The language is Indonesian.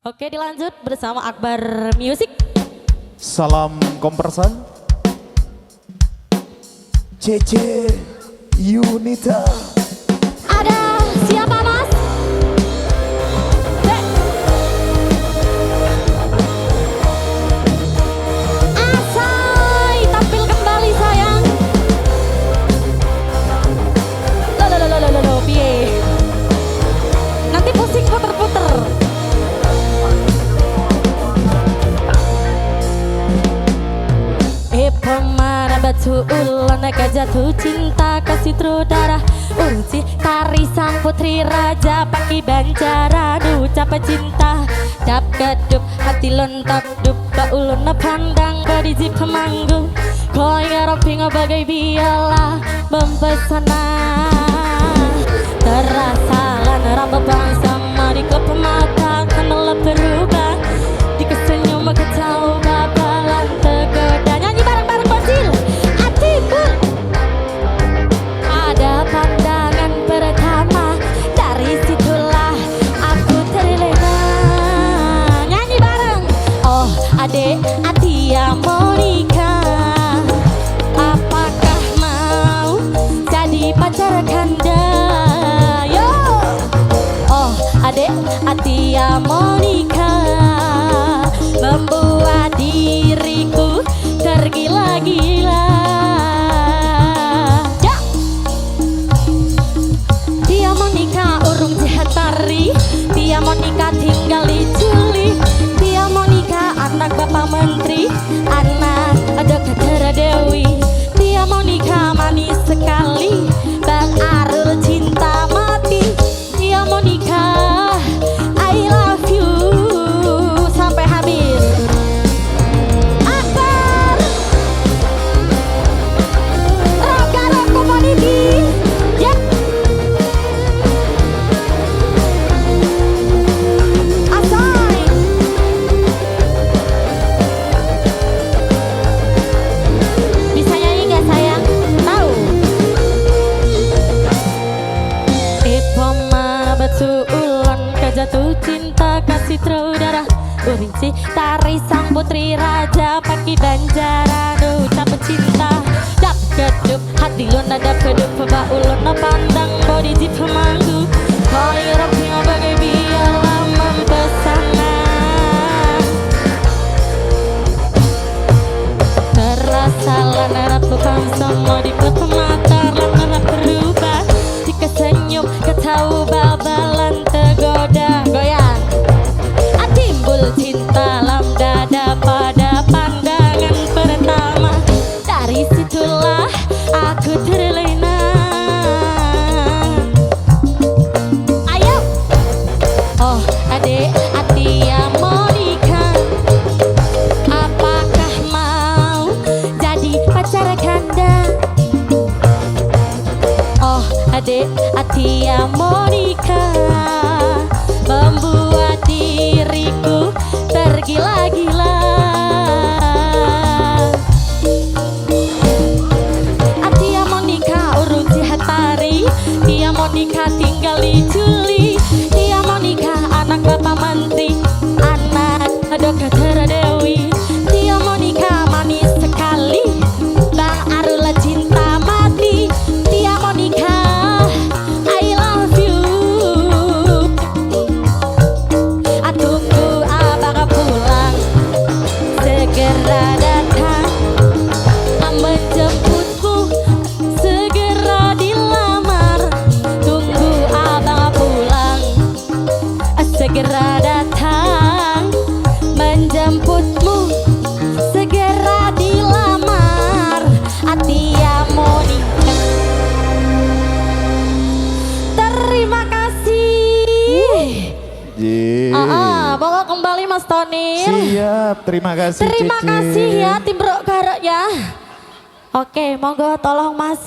Oke, dilanjut bersama Akbar Music. Salam kompersan. CC Yunita. Ada siapa mas? Asai, tampil kembali sayang. Loh, piye? Nanti pusing puter-puter. Pemana batu ulan jatuh cinta kasih trudara urunsi tari sang putri raja paki banjara ucap cinta dap gadup hati lentap dup ulun pandang badiji pemanggung koya roping bagai biola mempesona terasa lan rambut bangsa di klub mata kenal berubah di kesenyum ketawa babalan tergoda nyanyi bareng-bareng Bocil Atibul. Ada pandangan pertama dari situlah aku terlena nyanyi bareng. Oh adek Atia Monica, apakah mau jadi pacar kanda? Yo, oh adek Atia Monica membuat diriku tergila-gila. Ya, dia mau nikah urung jahat tari, dia mau nikah tinggal di Juli, dia mau nikah anak bapak menteri, anak Dr. Dewi, dia mau nikah manis sekali, Bang Arul cinta mati, dia mau nikah I love you sampai habis. Akbar Rock Community. Ya, asai. Bisa nyanyi gak sayang? Tahu? Ipoma batu ulon kejatuh cinta kasih trudara urinci tari sang putri raja paki banjara ucap cinta dap kedup hati lun dap kedup ba ulun pandang body di pemanggu koi romping bagai biola mempesona terasa lanerat bukan semua di klub mata lanerat berubah di kesenyum ketawa babalan tergoda goyang timbul cinta lam dada pada pandangan pertama dari situlah aku terlena. Ayo, oh adek Atia Monica, apakah mau jadi pacar kanda? Oh adek Atia Monica membuat diriku tergila-gila. Atia Monica urung jahat tari, dia mau nikah tinggal di Juli, dia mau nikah anak bapak menteri, anak Dr. Dewi, dia mau nikah manis sekali, Bang Arul cinta mati, dia mau nikah I love you. Tunggu abang pulang segera datang menjemputku segera dilamar. Tunggu abang pulang segera datang menjemputmu segera dilamar. Atia Monica. Terima kasih. Bawa kembali Mas Tonil. Siap, terima kasih. Terima Cici. kasih ya tim Brok Garok ya. Oke, monggo tolong Mas.